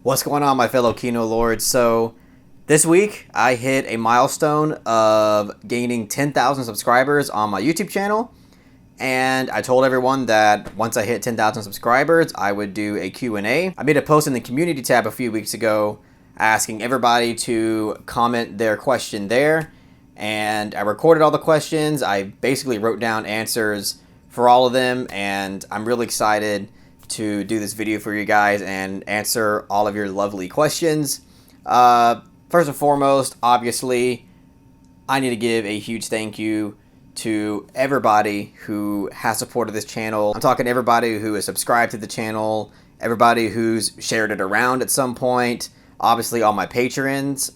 What's going on, my fellow Kino Lords? So this week I hit a milestone of gaining 10,000 subscribers on my YouTube channel, and I told everyone that once I hit 10,000 subscribers I would do a Q&A. I made a post in the community tab a few weeks ago asking everybody to comment their question there, and I recorded all the questions. I basically wrote down answers for all of them, and I'm really excited to do this video for you guys and answer all of your lovely questions. First and foremost, obviously, I need to give a huge thank you to everybody who has supported this channel. I'm talking everybody who has subscribed to the channel, everybody who's shared it around at some point, obviously all my patrons.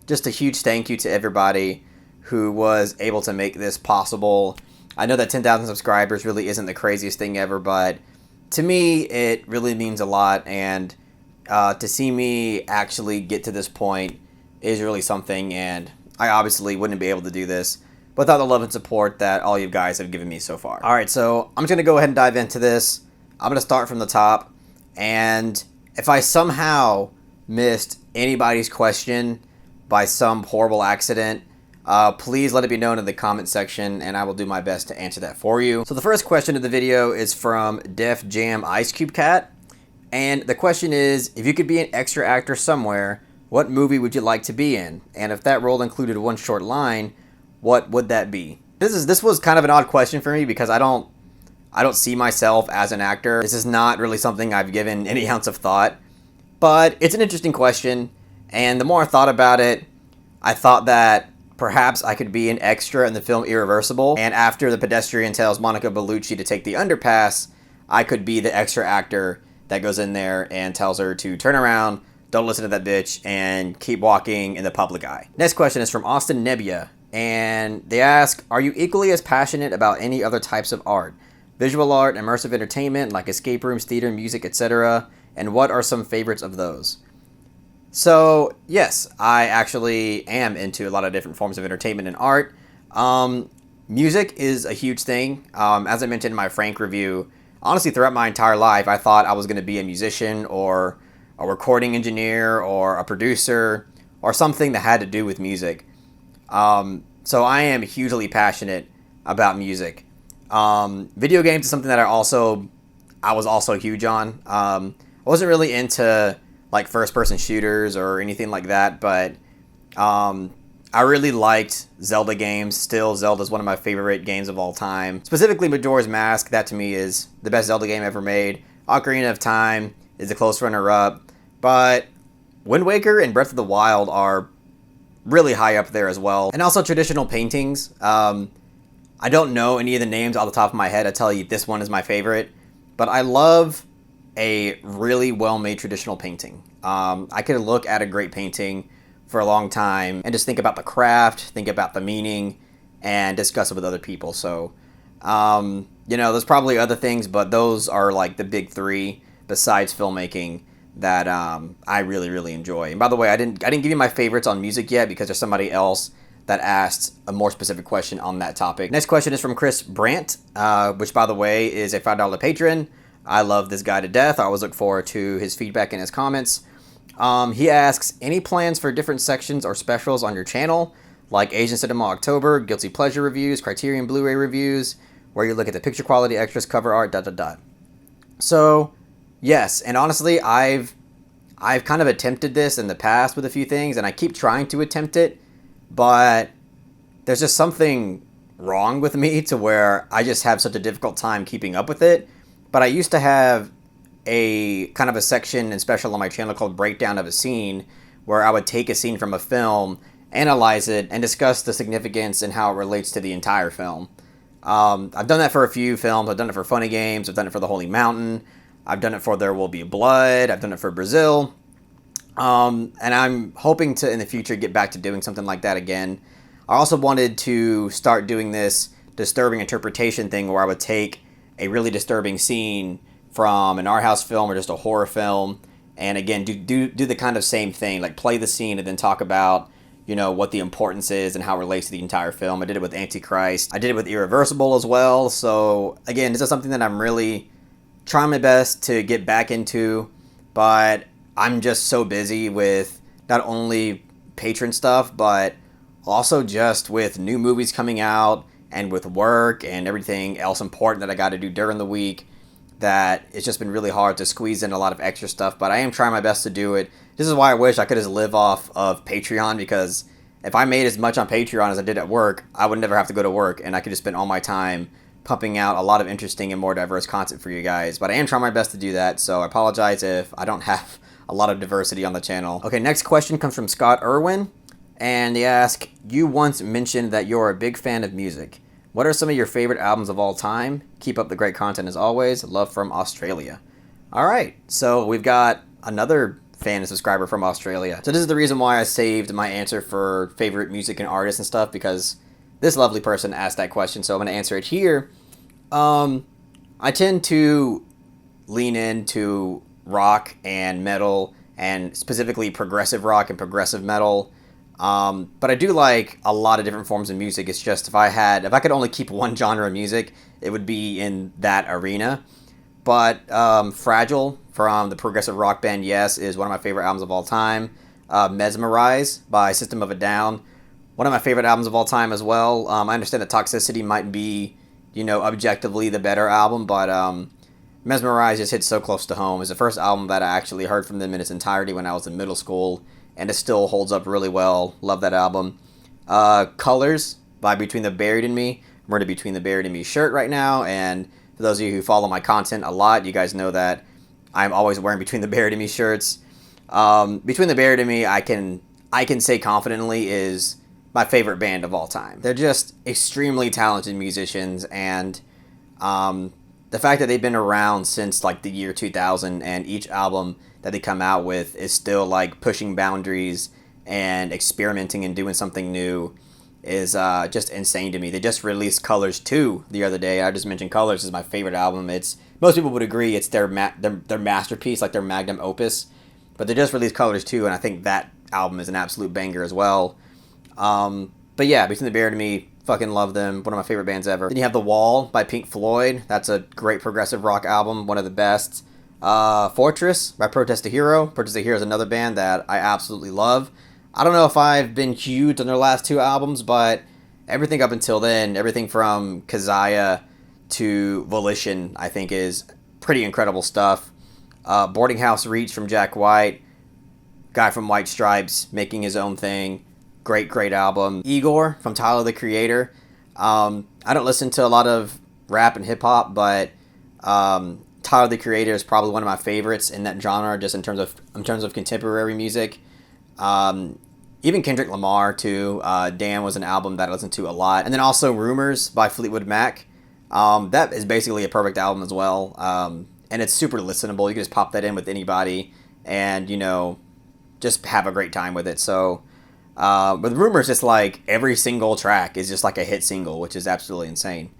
Just a huge thank you to everybody who was able to make this possible. I know that 10,000 subscribers really isn't the craziest thing ever, but to me, it really means a lot, and to see me actually get to this point is really something, and I obviously wouldn't be able to do this without the love and support that all you guys have given me so far. Alright, so I'm just going to go ahead and dive into this. I'm going to start from the top, and if I somehow missed anybody's question by some horrible accident, please let it be known in the comment section, and I will do my best to answer that for you. So the first question of the video is from Def Jam Ice Cube Cat, and the question is, if you could be an extra actor somewhere, what movie would you like to be in? And if that role included one short line, what would that be? This was kind of an odd question for me because I don't see myself as an actor. This is not really something I've given any ounce of thought, but it's an interesting question, and the more I thought about it, I thought that perhaps I could be an extra in the film Irreversible, and after the pedestrian tells Monica Bellucci to take the underpass, I could be the extra actor that goes in there and tells her to turn around, don't listen to that bitch, and keep walking in the public eye. Next question is from Austin Nebbia, and they ask, are you equally as passionate about any other types of art? Visual art, immersive entertainment, like escape rooms, theater, music, etc., and what are some favorites of those? So, yes, I actually am into a lot of different forms of entertainment and art. Music is a huge thing. As I mentioned in my Frank review, honestly, throughout my entire life, I thought I was going to be a musician or a recording engineer or a producer or something that had to do with music. So I am hugely passionate about music. Video games is something that I was also huge on. I wasn't really into like first-person shooters or anything like that, but I really liked Zelda games. Still, Zelda's one of my favorite games of all time. Specifically, Majora's Mask, that to me is the best Zelda game ever made. Ocarina of Time is a close runner-up, but Wind Waker and Breath of the Wild are really high up there as well. And also traditional paintings. I don't know any of the names off the top of my head. I tell you, this one is my favorite, but I love a really well-made traditional painting. I could look at a great painting for a long time and just think about the craft, think about the meaning, and discuss it with other people. So, there's probably other things, but those are like the big three besides filmmaking that I really, really enjoy. And by the way, I didn't give you my favorites on music yet because there's somebody else that asked a more specific question on that topic. Next question is from Chris Brandt, which, by the way, is a $5 patron. I love this guy to death. I always look forward to his feedback and his comments. He asks, any plans for different sections or specials on your channel, like Asian Cinema October, Guilty Pleasure reviews, Criterion Blu-ray reviews, where you look at the picture quality, extras, cover art, ... So, yes, and honestly, I've kind of attempted this in the past with a few things, and I keep trying to attempt it, but there's just something wrong with me to where I just have such a difficult time keeping up with it. But I used to have a kind of a section and special on my channel called Breakdown of a Scene, where I would take a scene from a film, analyze it, and discuss the significance and how it relates to the entire film. I've done that for a few films. I've done it for Funny Games. I've done it for The Holy Mountain. I've done it for There Will Be Blood. I've done it for Brazil. And I'm hoping to, in the future, get back to doing something like that again. I also wanted to start doing this disturbing interpretation thing where I would take a really disturbing scene from an Arthouse film or just a horror film, and again do the kind of same thing, like play the scene and then talk about what the importance is and how it relates to the entire film. I did it with Antichrist. I did it with Irreversible as well. So again, this is something that I'm really trying my best to get back into, but I'm just so busy with not only patron stuff, but also just with new movies coming out and with work and everything else important that I got to do during the week, that it's just been really hard to squeeze in a lot of extra stuff. But I am trying my best to do it. This is why I wish I could just live off of Patreon, because if I made as much on Patreon as I did at work, I would never have to go to work, and I could just spend all my time pumping out a lot of interesting and more diverse content for you guys. But I am trying my best to do that, so I apologize if I don't have a lot of diversity on the channel. Okay, next question comes from Scott Irwin, and they ask, you once mentioned that you're a big fan of music. What are some of your favorite albums of all time? Keep up the great content as always. Love from Australia. All right, so we've got another fan and subscriber from Australia. So this is the reason why I saved my answer for favorite music and artists and stuff, because this lovely person asked that question, so I'm going to answer it here. I tend to lean into rock and metal, and specifically progressive rock and progressive metal. But I do like a lot of different forms of music. It's just if I could only keep one genre of music, it would be in that arena. But Fragile from the progressive rock band Yes is one of my favorite albums of all time. Mesmerize by System of a Down, one of my favorite albums of all time as well. I understand that Toxicity might be, objectively the better album, but Mesmerize just hits so close to home. It's the first album that I actually heard from them in its entirety when I was in middle school, and it still holds up really well. Love that album. Colors by Between the Buried and Me. I'm wearing a Between the Buried and Me shirt right now, and for those of you who follow my content a lot, you guys know that I'm always wearing Between the Buried and Me shirts. Between the Buried and Me, I can say confidently is my favorite band of all time. They're just extremely talented musicians, and the fact that they've been around since like the year 2000, and each album that they come out with is still like pushing boundaries and experimenting and doing something new is just insane to me. They just released Colors 2 the other day. I just mentioned Colors is my favorite album. Most people would agree it's their masterpiece, like their magnum opus. But they just released Colors 2, and I think that album is an absolute banger as well. But yeah, Between the Buried and Me, fucking love them. One of my favorite bands ever. Then you have The Wall by Pink Floyd. That's a great progressive rock album, one of the best. Fortress by Protest the Hero. Protest the Hero is another band that I absolutely love. I don't know if I've been huge on their last two albums, but everything up until then, everything from Keziah to Volition, I think is pretty incredible stuff. Boarding House Reach from Jack White. Guy from White Stripes making his own thing. Great album. Igor from Tyler, the Creator. I don't listen to a lot of rap and hip hop, but Tyler, the Creator is probably one of my favorites in that genre, just in terms of contemporary music. Even Kendrick Lamar too. Damn was an album that I listened to a lot, and then also Rumors by Fleetwood Mac. That is basically a perfect album as well, and it's super listenable. You can just pop that in with anybody, and just have a great time with it. So. With Rumors, just like every single track is just like a hit single, which is absolutely insane.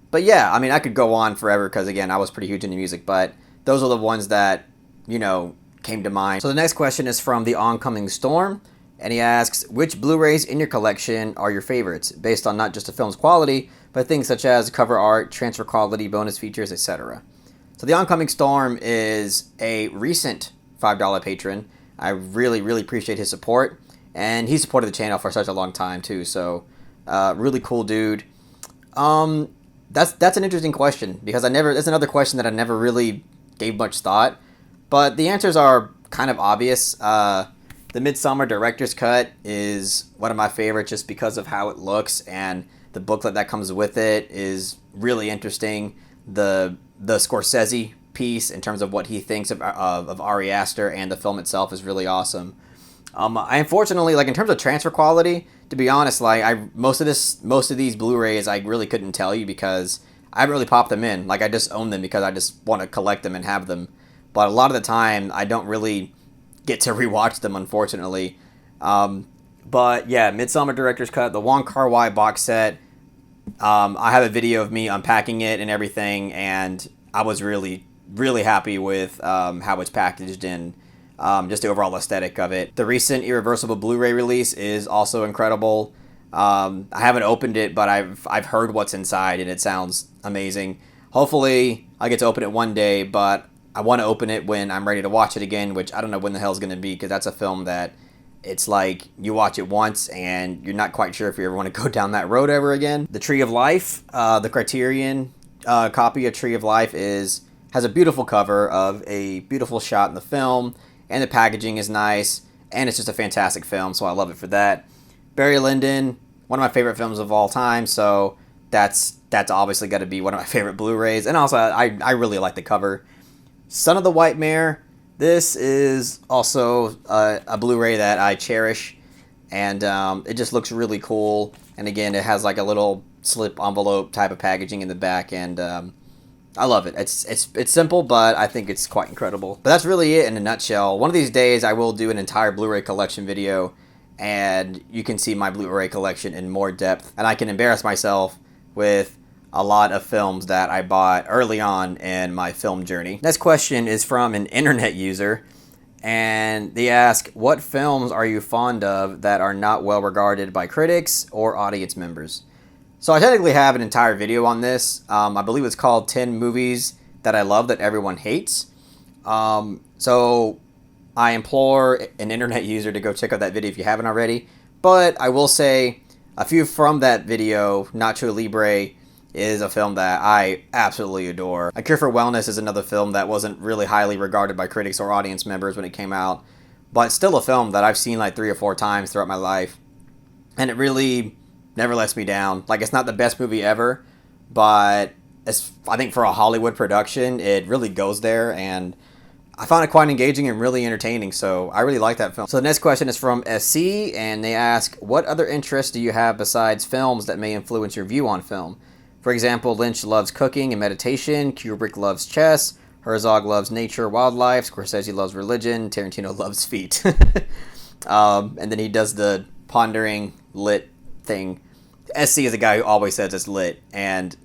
But yeah, I mean, I could go on forever because, again, I was pretty huge into music, but those are the ones that, came to mind. So the next question is from The Oncoming Storm, and he asks, which Blu-rays in your collection are your favorites, based on not just the film's quality, but things such as cover art, transfer quality, bonus features, etc. So The Oncoming Storm is a recent $5 patron. I really, really appreciate his support. And he supported the channel for such a long time too, so really cool dude. That's an interesting question, because that's another question that I never really gave much thought. But the answers are kind of obvious. The Midsommar Director's Cut is one of my favorites just because of how it looks, and the booklet that comes with it is really interesting. The Scorsese piece in terms of what he thinks of Ari Aster and the film itself is really awesome. I unfortunately, like in terms of transfer quality, to be honest, like most of these Blu-rays I really couldn't tell you because I haven't really popped them in. Like I just own them because I just want to collect them and have them. But a lot of the time I don't really get to rewatch them, unfortunately. But yeah, Midsommar Director's Cut, the Wong Kar-wai box set. I have a video of me unpacking it and everything, and I was really, really happy with how it's packaged and just the overall aesthetic of it. The recent Irreversible Blu-ray release is also incredible. I haven't opened it, but I've heard what's inside, and it sounds amazing. Hopefully, I get to open it one day, but I want to open it when I'm ready to watch it again, which I don't know when the hell is going to be, because that's a film that it's like you watch it once and you're not quite sure if you ever want to go down that road ever again. The Tree of Life, the Criterion copy of Tree of Life has a beautiful cover of a beautiful shot in the film, and the packaging is nice, and it's just a fantastic film, so I love it for that. Barry Lyndon, one of my favorite films of all time, so that's obviously got to be one of my favorite Blu-rays, and also I really like the cover. Son of the White Mare, this is also a Blu-ray that I cherish, and it just looks really cool, and again, it has like a little slip envelope type of packaging in the back, and I love it. It's simple, but I think it's quite incredible. But that's really it in a nutshell. One of these days, I will do an entire Blu-ray collection video, and you can see my Blu-ray collection in more depth, and I can embarrass myself with a lot of films that I bought early on in my film journey. Next question is from an internet user, and they ask, what films are you fond of that are not well regarded by critics or audience members? So I technically have an entire video on this. I believe it's called 10 Movies That I Love That Everyone Hates. So I implore an internet user to go check out that video if you haven't already. But I will say a few from that video. Nacho Libre is a film that I absolutely adore. A Cure for Wellness is another film that wasn't really highly regarded by critics or audience members when it came out, but still a film that I've seen like 3 or 4 times throughout my life, and it really never lets me down. Like, it's not the best movie ever, but I think for a Hollywood production, it really goes there, and I found it quite engaging and really entertaining, so I really like that film. So the next question is from SC, and they ask, what other interests do you have besides films that may influence your view on film? For example, Lynch loves cooking and meditation, Kubrick loves chess, Herzog loves nature, wildlife, Scorsese loves religion, Tarantino loves feet. And then he does the pondering lit thing. SC is a guy who always says it's lit, and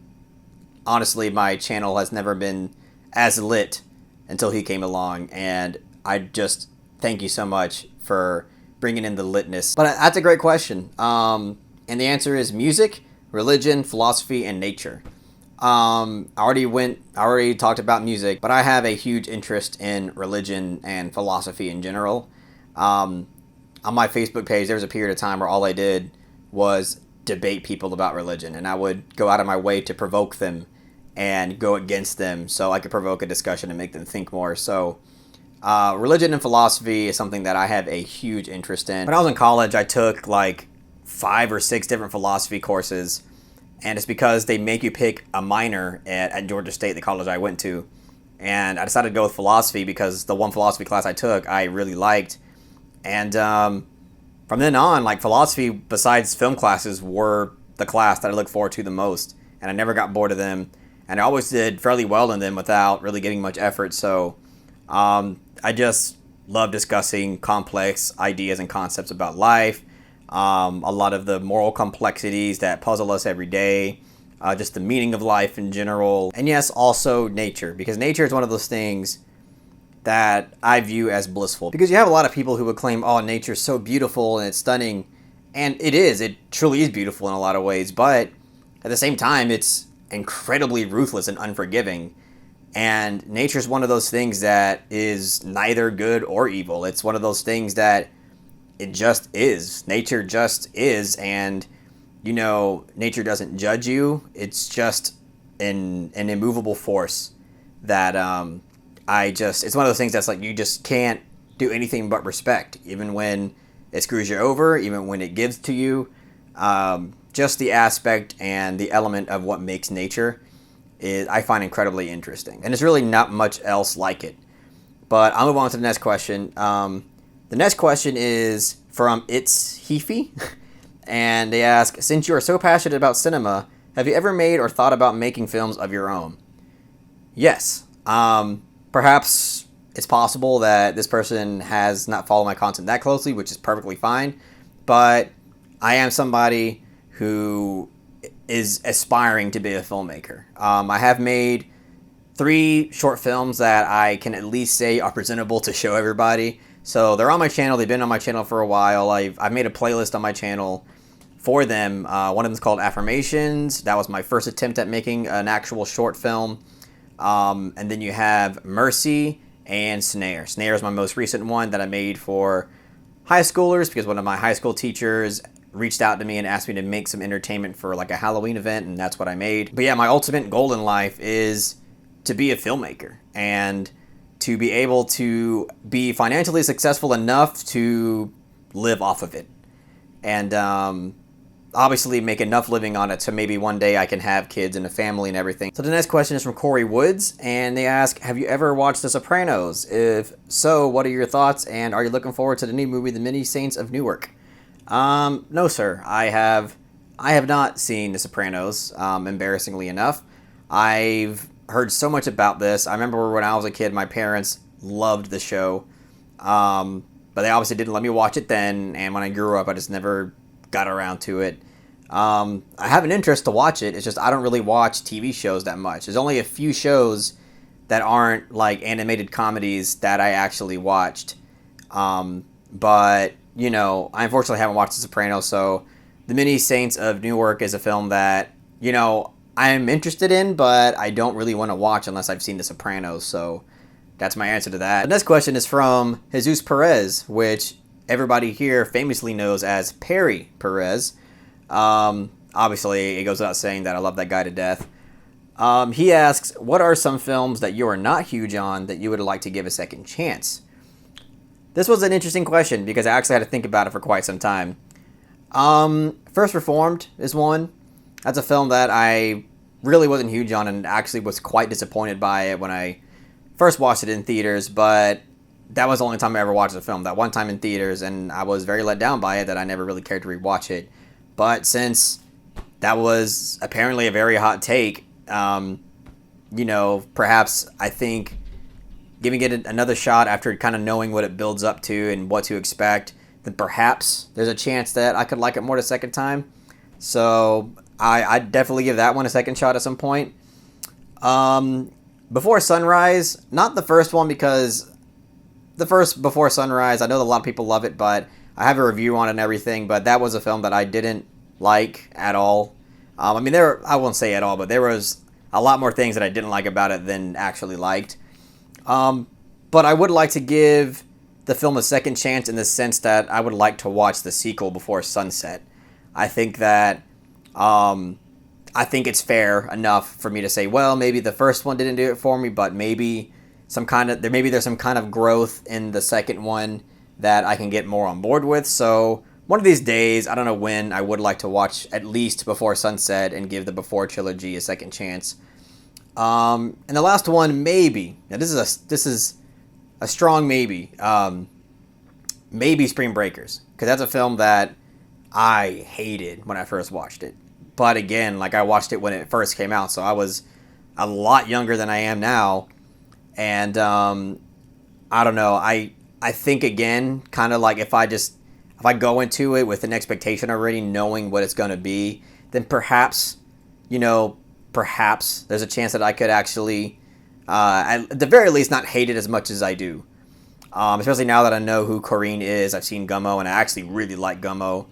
honestly, my channel has never been as lit until he came along, and I just thank you so much for bringing in the litness. But that's a great question, and the answer is music, religion, philosophy, and nature. I already talked about music, but I have a huge interest in religion and philosophy in general. On my Facebook page, there was a period of time where all I did was debate people about religion, and I would go out of my way to provoke them and go against them so I could provoke a discussion and make them think more. So religion and philosophy is something that I have a huge interest in. When I was in college, I took like 5 or 6 different philosophy courses, and it's because they make you pick a minor at Georgia State, the college I went to, and I decided to go with philosophy because the one philosophy class I took I really liked, and from then on, like, philosophy besides film classes were the class that I looked forward to the most, and I never got bored of them, and I always did fairly well in them without really getting much effort. So I just love discussing complex ideas and concepts about life, a lot of the moral complexities that puzzle us every day, just the meaning of life in general, and yes, also nature, because nature is one of those things that I view as blissful. Because you have a lot of people who would claim, oh, nature's so beautiful and it's stunning, and it is. It truly is beautiful in a lot of ways, but at the same time, it's incredibly ruthless and unforgiving. And nature's one of those things that is neither good or evil. It's one of those things that it just is. Nature just is, and, you know, nature doesn't judge you. It's just an immovable force that it's one of those things that's like, you just can't do anything but respect, even when it screws you over, even when it gives to you. Just the aspect and the element of what makes nature I find incredibly interesting. And there's really not much else like it. But I'll move on to the next question. The next question is from It's Heafy. And they ask, since you are so passionate about cinema, have you ever made or thought about making films of your own? Yes. Perhaps it's possible that this person has not followed my content that closely, which is perfectly fine. But I am somebody who is aspiring to be a filmmaker. I have made 3 short films that I can at least say are presentable to show everybody. So they're on my channel. They've been on my channel for a while. I've made a playlist on my channel for them. One of them is called Affirmations. That was my first attempt at making an actual short film. And then you have Mercy and Snare. Snare is my most recent one that I made for high schoolers because one of my high school teachers reached out to me and asked me to make some entertainment for like a Halloween event, and that's what I made. But yeah, my ultimate goal in life is to be a filmmaker and to be able to be financially successful enough to live off of it. And obviously make enough living on it so maybe one day I can have kids and a family and everything. So the next question is from Corey Woods, and they ask, have you ever watched The Sopranos? If so, what are your thoughts, and are you looking forward to the new movie, The Many Saints of Newark? No, sir. I have not seen The Sopranos, embarrassingly enough. I've heard so much about this. I remember when I was a kid, my parents loved the show, but they obviously didn't let me watch it then, and when I grew up, I just never got around to it. I have an interest to watch it. It's just I don't really watch TV shows that much. There's only a few shows that aren't like animated comedies that I actually watched. But, you know, I unfortunately haven't watched The Sopranos, so The Many Saints of Newark is a film that, you know, I'm interested in, but I don't really want to watch unless I've seen The Sopranos, so that's my answer to that. The next question is from Jesus Perez, which everybody here famously knows as Perry Perez. Obviously, it goes without saying that I love that guy to death. He asks, what are some films that you are not huge on that you would like to give a second chance? This was an interesting question because I actually had to think about it for quite some time. First Reformed is one. That's a film that I really wasn't huge on and actually was quite disappointed by it when I first watched it in theaters, but that was the only time I ever watched the film, that one time in theaters, and I was very let down by it that I never really cared to rewatch it. But since that was apparently a very hot take, you know, perhaps I think giving it another shot after kind of knowing what it builds up to and what to expect, then perhaps there's a chance that I could like it more the second time. So I'd definitely give that one a second shot at some point. Before Sunrise, not the first one because the first Before Sunrise, I know that a lot of people love it, but I have a review on it and everything, but that was a film that I didn't like at all. I mean, I won't say at all, but there was a lot more things that I didn't like about it than actually liked. But I would like to give the film a second chance in the sense that I would like to watch the sequel Before Sunset. I think that, I think it's fair enough for me to say, well, maybe the first one didn't do it for me, but maybe there's some kind of growth in the second one that I can get more on board with. So one of these days, I don't know when, I would like to watch at least Before Sunset and give the Before trilogy a second chance. And the last one, maybe. Now this is a strong maybe. Maybe Spring Breakers, because that's a film that I hated when I first watched it. But again, like, I watched it when it first came out, so I was a lot younger than I am now. And I don't know. I think, again, kind of like if I go into it with an expectation already, knowing what it's going to be, then perhaps, you know, perhaps there's a chance that I could actually, at the very least, not hate it as much as I do. Especially now that I know who Corinne is. I've seen Gummo, and I actually really like Gummo.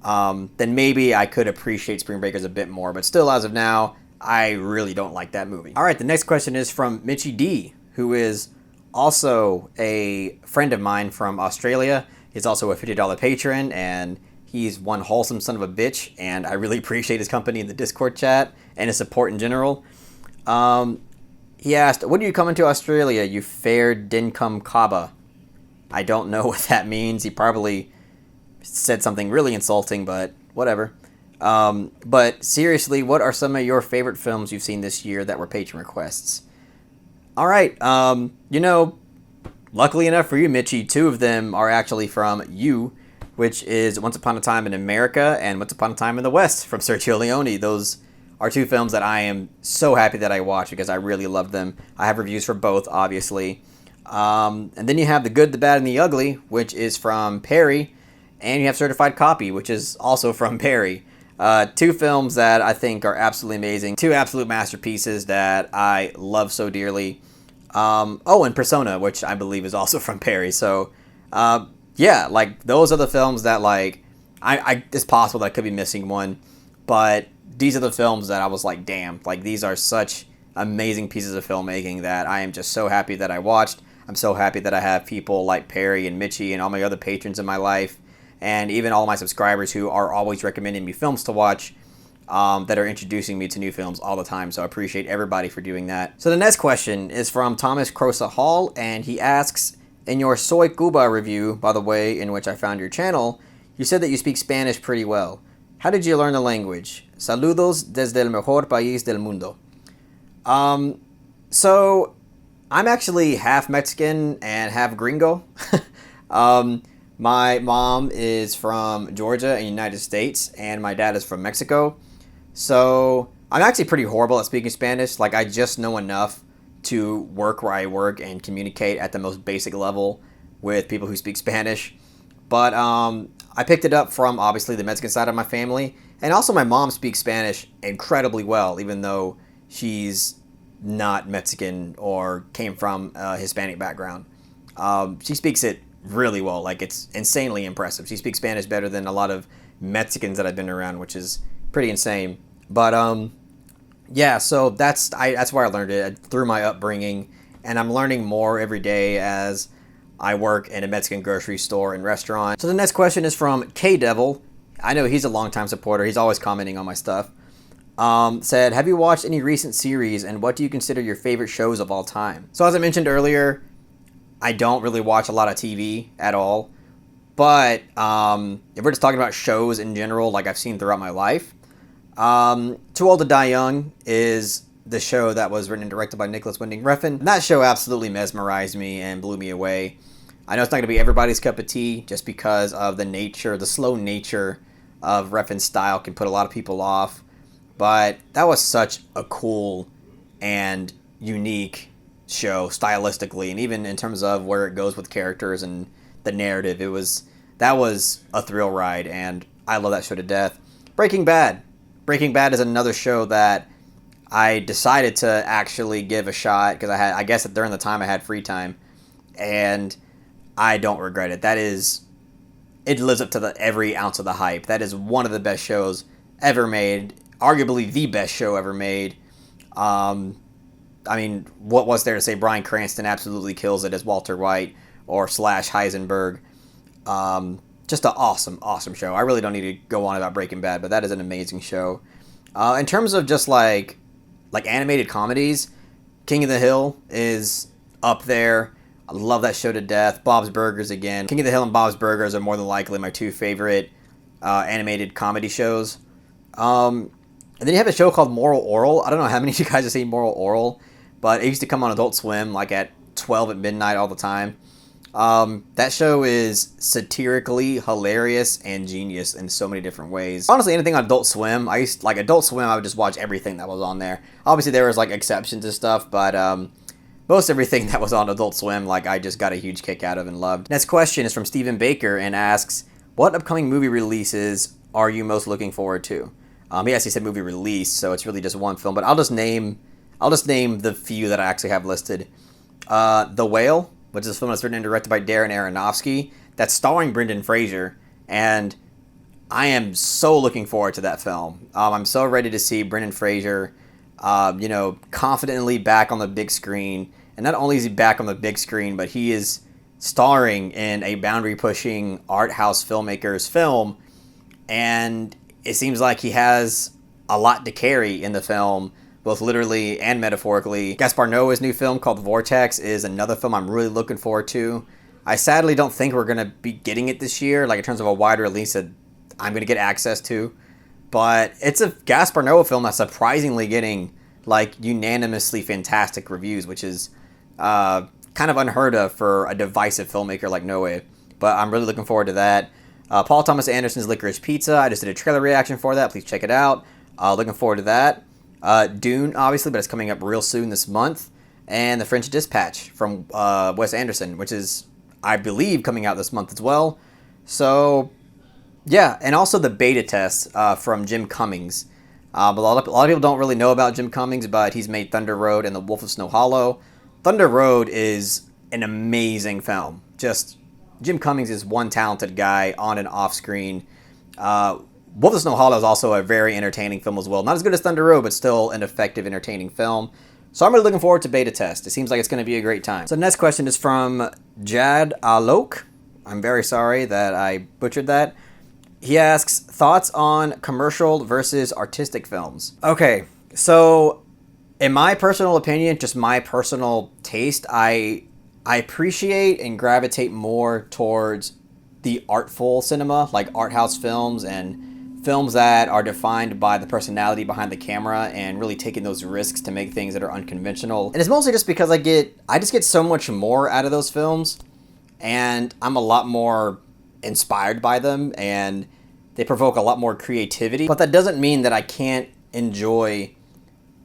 Then maybe I could appreciate Spring Breakers a bit more. But still, as of now, I really don't like that movie. All right, the next question is from Mitchie D, who is also a friend of mine from Australia. He's also a $50 patron, and he's one wholesome son of a bitch, and I really appreciate his company in the Discord chat and his support in general. He asked, when are you coming to Australia, you fair dinkum kaba? I don't know what that means. He probably said something really insulting, but whatever. But seriously, what are some of your favorite films you've seen this year that were patron requests? All right, you know, luckily enough for you, Mitchie, two of them are actually from you, which is Once Upon a Time in America and Once Upon a Time in the West from Sergio Leone. Those are two films that I am so happy that I watched because I really loved them. I have reviews for both, obviously. And then you have The Good, the Bad, and the Ugly, which is from Perry, and you have Certified Copy, which is also from Perry. Two films that I think are absolutely amazing. Two absolute masterpieces that I love so dearly. And Persona, which I believe is also from Perry. So, yeah, like, those are the films that, like, it's possible that I could be missing one, but these are the films that I was like, damn, like, these are such amazing pieces of filmmaking that I am just so happy that I watched. I'm so happy that I have people like Perry and Mitchie and all my other patrons in my life, and even all my subscribers who are always recommending me films to watch, that are introducing me to new films all the time. So I appreciate everybody for doing that. So the next question is from Thomas Crosa Hall, and he asks, in your Soy Cuba review, by the way, in which I found your channel, you said that you speak Spanish pretty well. How did you learn the language? Saludos desde el mejor país del mundo. So I'm actually half Mexican and half gringo. My mom is from Georgia in the United States, and my dad is from Mexico. So I'm actually pretty horrible at speaking Spanish. Like, I just know enough to work where I work and communicate at the most basic level with people who speak Spanish. But I picked it up from, obviously, the Mexican side of my family. And also my mom speaks Spanish incredibly well, even though she's not Mexican or came from a Hispanic background. She speaks it really well. Like, it's insanely impressive. She speaks Spanish better than a lot of Mexicans that I've been around, which is pretty insane. But yeah, so that's where I learned it, through my upbringing, and I'm learning more every day as I work in a Mexican grocery store and restaurant. So the next question is from K-Devil. I know he's a longtime supporter. He's always commenting on my stuff. Said, have you watched any recent series, and what do you consider your favorite shows of all time? So as I mentioned earlier, I don't really watch a lot of TV at all. But if we're just talking about shows in general, like I've seen throughout my life, Too Old to Die Young is the show that was written and directed by Nicholas Winding Refn. And that show absolutely mesmerized me and blew me away. I know it's not going to be everybody's cup of tea, just because of the slow nature of Refn's style can put a lot of people off. But that was such a cool and unique show stylistically, and even in terms of where it goes with characters and the narrative. That was a thrill ride, and I love that show to death. Breaking Bad is another show that I decided to actually give a shot, because I guess during the time I had free time, and I don't regret it. It lives up to every ounce of the hype. That is one of the best shows ever made, arguably the best show ever made. I mean, what was there to say? Bryan Cranston absolutely kills it as Walter White or / Heisenberg. Just an awesome show. I really don't need to go on about Breaking Bad, but that is an amazing show. In terms of just like animated comedies, King of the Hill is up there. I love that show to death. Bob's Burgers again. King of the Hill and Bob's Burgers are more than likely my two favorite animated comedy shows. And then you have a show called Moral Oral. I don't know how many of you guys have seen Moral Oral, but it used to come on Adult Swim like at 12 at midnight all the time. That show is satirically hilarious and genius in so many different ways. Honestly, anything on Adult Swim, Adult Swim, I would just watch everything that was on there. Obviously, there was like exceptions and stuff, but most everything that was on Adult Swim, I just got a huge kick out of and loved. Next question is from Stephen Baker and asks, what upcoming movie releases are you most looking forward to? He actually said movie release, so it's really just one film, but I'll just name the few that I actually have listed. The Whale, which is a film that's written and directed by Darren Aronofsky, that's starring Brendan Fraser, and I am so looking forward to that film. I'm so ready to see Brendan Fraser, confidently back on the big screen, and not only is he back on the big screen, but he is starring in a boundary-pushing art house filmmaker's film, and it seems like he has a lot to carry in the film, both literally and metaphorically. Gaspar Noé's new film called Vortex is another film I'm really looking forward to. I sadly don't think we're going to be getting it this year, in terms of a wide release that I'm going to get access to. But it's a Gaspar Noé film that's surprisingly getting, unanimously fantastic reviews, which is kind of unheard of for a divisive filmmaker like Noé. But I'm really looking forward to that. Paul Thomas Anderson's Licorice Pizza. I just did a trailer reaction for that. Please check it out. Looking forward to that. Dune, obviously, but it's coming up real soon this month. And The French Dispatch from Wes Anderson, which is, I believe, coming out this month as well. So, yeah. And also the beta test from Jim Cummings. A lot of people don't really know about Jim Cummings, but he's made Thunder Road and The Wolf of Snow Hollow. Thunder Road is an amazing film. Jim Cummings is one talented guy on and off screen. Wolf of Snow Hollow is also a very entertaining film as well. Not as good as Thunder Road, but still an effective, entertaining film. So I'm really looking forward to beta test. It seems like it's going to be a great time. So the next question is from Jad Alok. I'm very sorry that I butchered that. He asks, thoughts on commercial versus artistic films? Okay, so in my personal opinion, just my personal taste, I appreciate and gravitate more towards the artful cinema, like art house films and films that are defined by the personality behind the camera and really taking those risks to make things that are unconventional. And it's mostly just because I just get so much more out of those films, and I'm a lot more inspired by them, and they provoke a lot more creativity. But that doesn't mean that I can't enjoy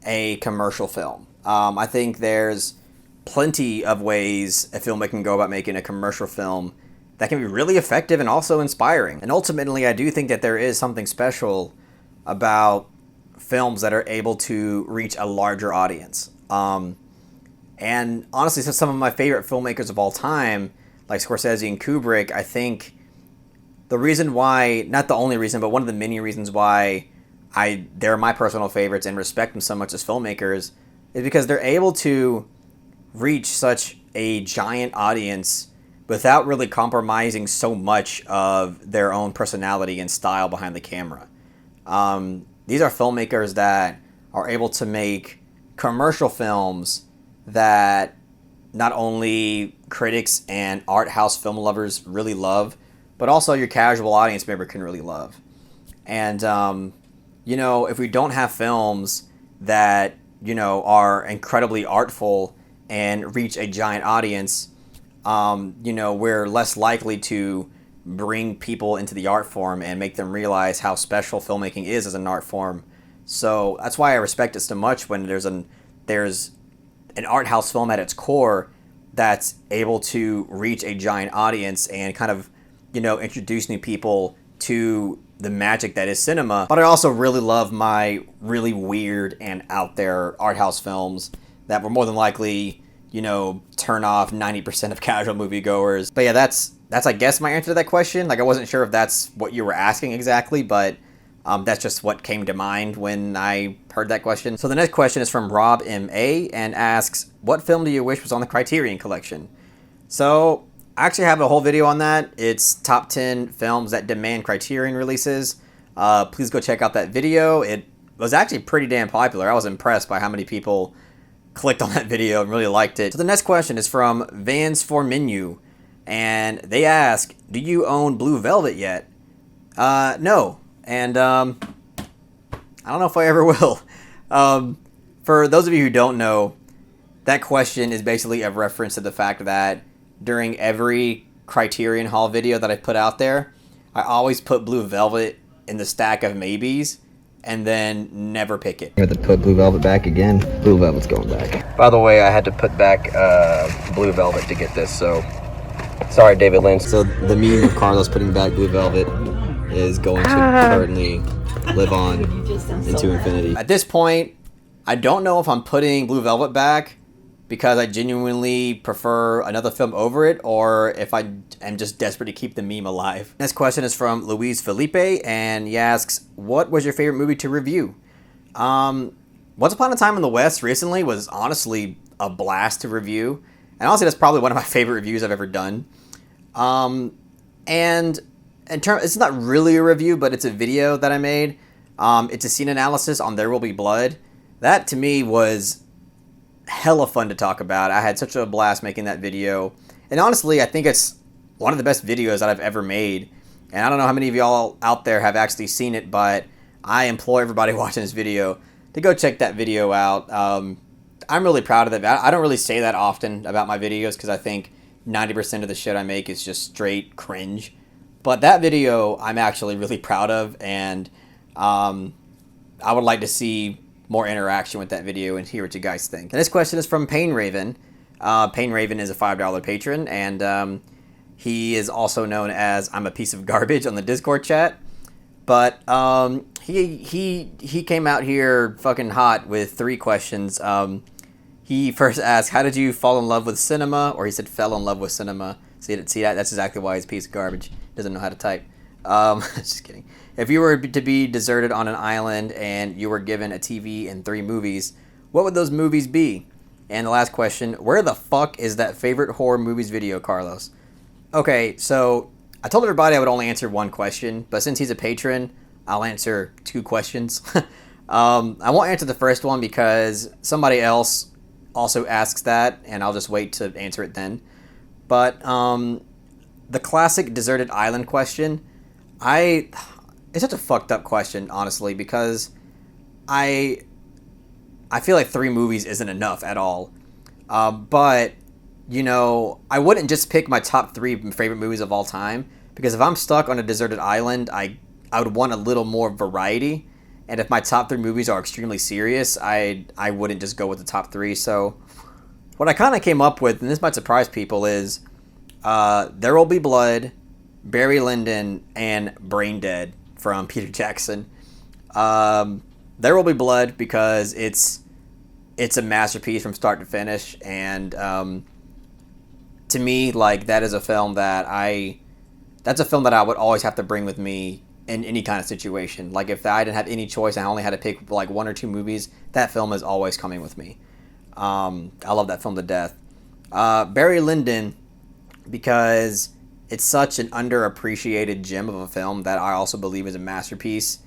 a commercial film. I think there's plenty of ways a filmmaker can go about making a commercial film that can be really effective and also inspiring. And ultimately, I do think that there is something special about films that are able to reach a larger audience. And honestly, some of my favorite filmmakers of all time, like Scorsese and Kubrick, I think the reason why, not the only reason, but one of the many reasons why they're my personal favorites and respect them so much as filmmakers is because they're able to reach such a giant audience without really compromising so much of their own personality and style behind the camera. These are filmmakers that are able to make commercial films that not only critics and art house film lovers really love, but also your casual audience member can really love. And, if we don't have films that, are incredibly artful and reach a giant audience, we're less likely to bring people into the art form and make them realize how special filmmaking is as an art form. So that's why I respect it so much when there's an art house film at its core that's able to reach a giant audience and kind of, introduce new people to the magic that is cinema. But I also really love my really weird and out there art house films that were more than likely turn off 90% of casual moviegoers. But yeah, that's I guess my answer to that question. Like, I wasn't sure if that's what you were asking exactly, but that's just what came to mind when I heard that question. So the next question is from Rob M.A. and asks, what film do you wish was on the Criterion Collection? So I actually have a whole video on that. It's top 10 films that demand Criterion releases. Please go check out that video. It was actually pretty damn popular. I was impressed by how many people clicked on that video and really liked it. So the next question is from Vans for Menu, and they ask, do you own Blue Velvet yet? No, and I don't know if I ever will. For those of you who don't know, that question is basically a reference to the fact that during every Criterion Hall video that I put out there, I always put Blue Velvet in the stack of maybes and then never pick it. I had to put Blue Velvet back again. Blue Velvet's going back. By the way, I had to put back Blue Velvet to get this, so sorry, David Lynch. So the meme of Carlos putting back Blue Velvet is going to currently live on into infinity. At this point, I don't know if I'm putting Blue Velvet back because I genuinely prefer another film over it, or if I am just desperate to keep the meme alive. Next question is from Luis Felipe, and he asks, what was your favorite movie to review? Once Upon a Time in the West recently was honestly a blast to review, and honestly that's probably one of my favorite reviews I've ever done. And it's not really a review, but it's a video that I made. It's a scene analysis on There Will Be Blood. That to me was hella fun to talk about. I had such a blast making that video, and honestly I think it's one of the best videos that I've ever made. And I don't know how many of y'all out there have actually seen it, but I implore everybody watching this video to go check that video out. I'm really proud of that. I don't really say that often about my videos because I think 90% of the shit I make is just straight cringe, but that video I'm actually really proud of, and I would like to see more interaction with that video and hear what you guys think. And this question is from Pain Raven. Pain Raven is a $5 patron, and he is also known as I'm a Piece of Garbage on the Discord chat. But he came out here fucking hot with 3 questions. He first asked, how did you fall in love with cinema? Or he said fell in love with cinema. See that? That's exactly why he's a piece of garbage. Doesn't know how to type. Just kidding. If you were to be deserted on an island and you were given a TV and 3 movies, what would those movies be? And the last question, where the fuck is that favorite horror movies video, Carlos? Okay, so I told everybody I would only answer one question, but since he's a patron, I'll answer two questions. I won't answer the first one because somebody else also asks that, and I'll just wait to answer it then. But the classic deserted island question, it's such a fucked up question, honestly, because I feel like 3 movies isn't enough at all. But, you know, I wouldn't just pick my top 3 favorite movies of all time, because if I'm stuck on a deserted island, I would want a little more variety. And if my top 3 movies are extremely serious, I wouldn't just go with the top 3. So what I kind of came up with, and this might surprise people, is There Will Be Blood, Barry Lyndon, and Brain Dead from Peter Jackson. There Will Be Blood because it's a masterpiece from start to finish, and to me, like, that is a film that I would always have to bring with me in any kind of situation. Like, if I didn't have any choice and I only had to pick like 1 or 2 movies, that film is always coming with me. I love that film to death. Barry Lyndon, because it's such an underappreciated gem of a film that I also believe is a masterpiece.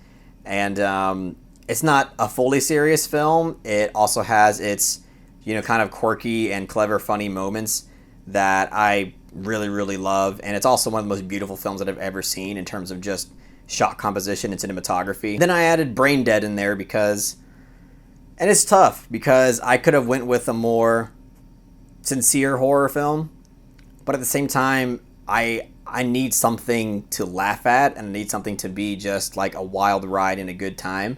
And it's not a fully serious film. It also has its, you know, kind of quirky and clever, funny moments that I really, really love. And it's also one of the most beautiful films that I've ever seen in terms of just shot composition and cinematography. Then I added Brain Dead in there because, and it's tough because I could have went with a more sincere horror film, but at the same time, I need something to laugh at, and I need something to be just like a wild ride and a good time.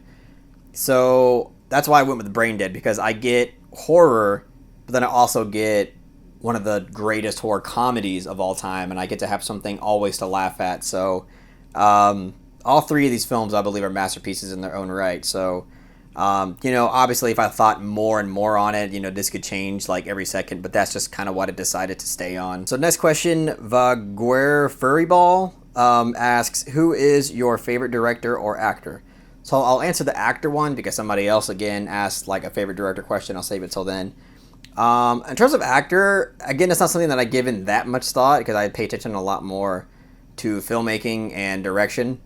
So that's why I went with Brain Dead, because I get horror, but then I also get one of the greatest horror comedies of all time, and I get to have something always to laugh at. So all 3 of these films, I believe, are masterpieces in their own right. So, you know, obviously, if I thought more and more on it, you know, this could change like every second, but that's just kind of what I decided to stay on. So next question, Vaguer Furryball asks, who is your favorite director or actor? So I'll answer the actor one because somebody else, again, asked like a favorite director question. I'll save it till then. In terms of actor, again, it's not something that I give in that much thought because I pay attention a lot more to filmmaking and direction.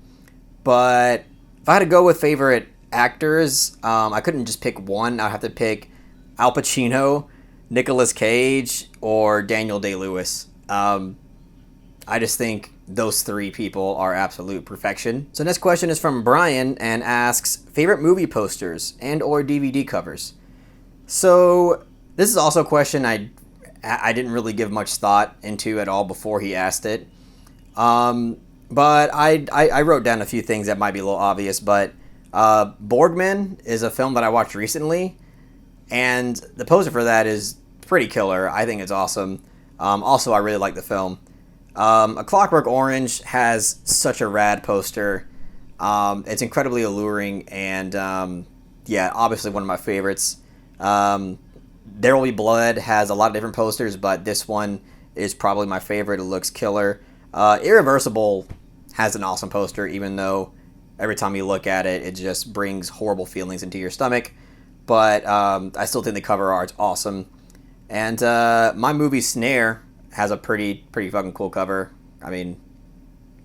But if I had to go with favorite actors, I couldn't just pick one. I'd have to pick Al Pacino, Nicolas Cage, or Daniel Day-Lewis. I just think those 3 people are absolute perfection. So next question is from Brian and asks, favorite movie posters and or DVD covers. So this is also a question I didn't really give much thought into at all before he asked it. But I wrote down a few things that might be a little obvious, but Borgman is a film that I watched recently, and the poster for that is pretty killer. I think it's awesome. Also, I really like the film. A Clockwork Orange has such a rad poster. It's incredibly alluring, and yeah, obviously one of my favorites. There Will Be Blood has a lot of different posters, but this one is probably my favorite. It looks killer. Irreversible has an awesome poster, even though every time you look at it, it just brings horrible feelings into your stomach. But I still think the cover art's awesome. And my movie Snare has a pretty fucking cool cover. I mean,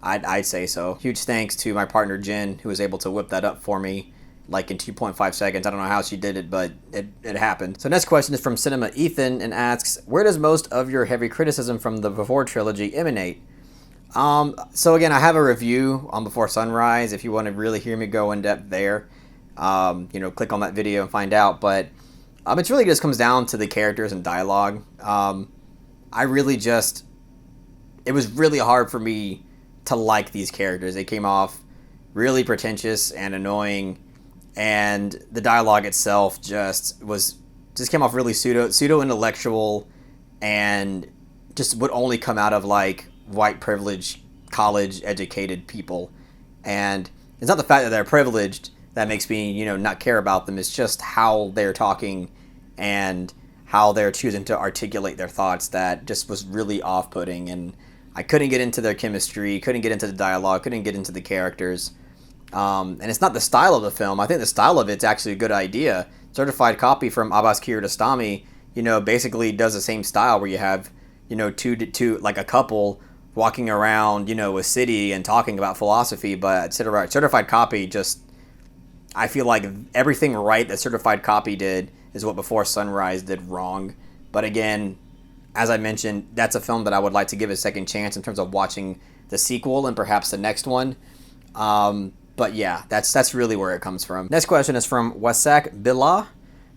I'd say so. Huge thanks to my partner Jen, who was able to whip that up for me like in 2.5 seconds. I don't know how she did it, but it happened. So next question is from Cinema Ethan and asks, where does most of your heavy criticism from the Before trilogy emanate? So again, I have a review on Before Sunrise. If you want to really hear me go in depth there, you know, click on that video and find out. But it really just comes down to the characters and dialogue. It was really hard for me to like these characters. They came off really pretentious and annoying, and the dialogue itself just came off really pseudo intellectual, and just would only come out of like white privileged college educated people. And it's not the fact that they're privileged that makes me, you know, not care about them. It's just how they're talking and how they're choosing to articulate their thoughts that just was really off-putting. And I couldn't get into their chemistry, couldn't get into the dialogue, couldn't get into the characters. And it's not the style of the film. I think the style of it's actually a good idea. Certified Copy from Abbas Kiarostami, basically does the same style where you have, two like a couple walking around, a city and talking about philosophy. But Certified Copy just, I feel like everything right that Certified Copy did is what Before Sunrise did wrong. But again, as I mentioned, that's a film that I would like to give a second chance in terms of watching the sequel and perhaps the next one. But yeah, that's really where it comes from. Next question is from Wasak Billah,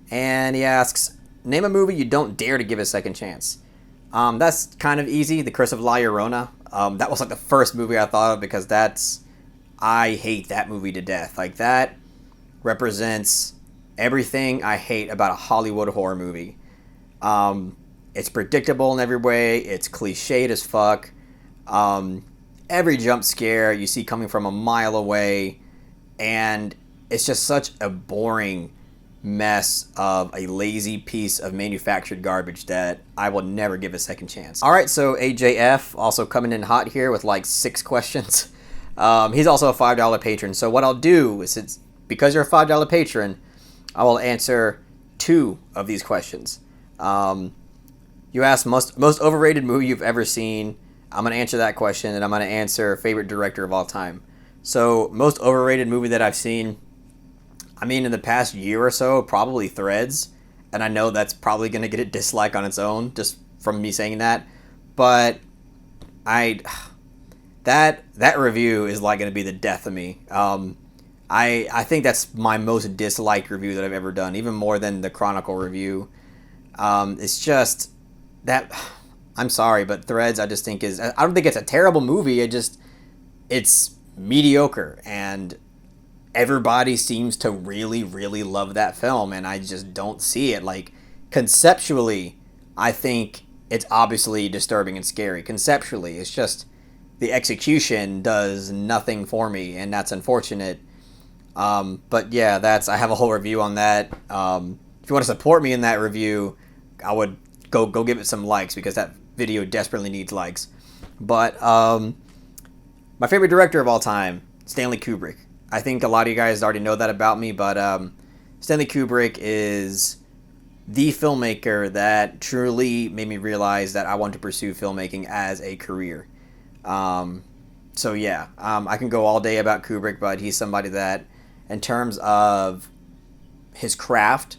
and he asks, name a movie you don't dare to give a second chance. That's kind of easy. The Curse of La Llorona. That was like the first movie I thought of because I hate that movie to death. Like, that represents everything I hate about a Hollywood horror movie. It's predictable in every way. It's cliched as fuck. Every jump scare you see coming from a mile away, and it's just such a boring mess of a lazy piece of manufactured garbage that I will never give a second chance. All right, so AJF also coming in hot here with like 6 questions. He's also a $5 patron. So what I'll do is, because you're a $5 patron, I will answer 2 of these questions. You asked most overrated movie you've ever seen. I'm going to answer that question, and I'm going to answer favorite director of all time. So most overrated movie that I've seen, I mean, in the past year or so, probably Threads. And I know that's probably going to get a dislike on its own just from me saying that. But that review is like going to be the death of me. I think that's my most disliked review that I've ever done, even more than the Chronicle review. It's just that, I'm sorry, but Threads I just think I don't think it's a terrible movie. It's mediocre, and everybody seems to really, really love that film, and I just don't see it. Like, conceptually, I think it's obviously disturbing and scary. Conceptually, it's just the execution does nothing for me, and that's unfortunate. But yeah, I have a whole review on that. If you want to support me in that review, I would go give it some likes, because that video desperately needs likes. But my favorite director of all time, Stanley Kubrick. I think a lot of you guys already know that about me, but Stanley Kubrick is the filmmaker that truly made me realize that I want to pursue filmmaking as a career. So yeah, I can go all day about Kubrick, but he's somebody that, in terms of his craft,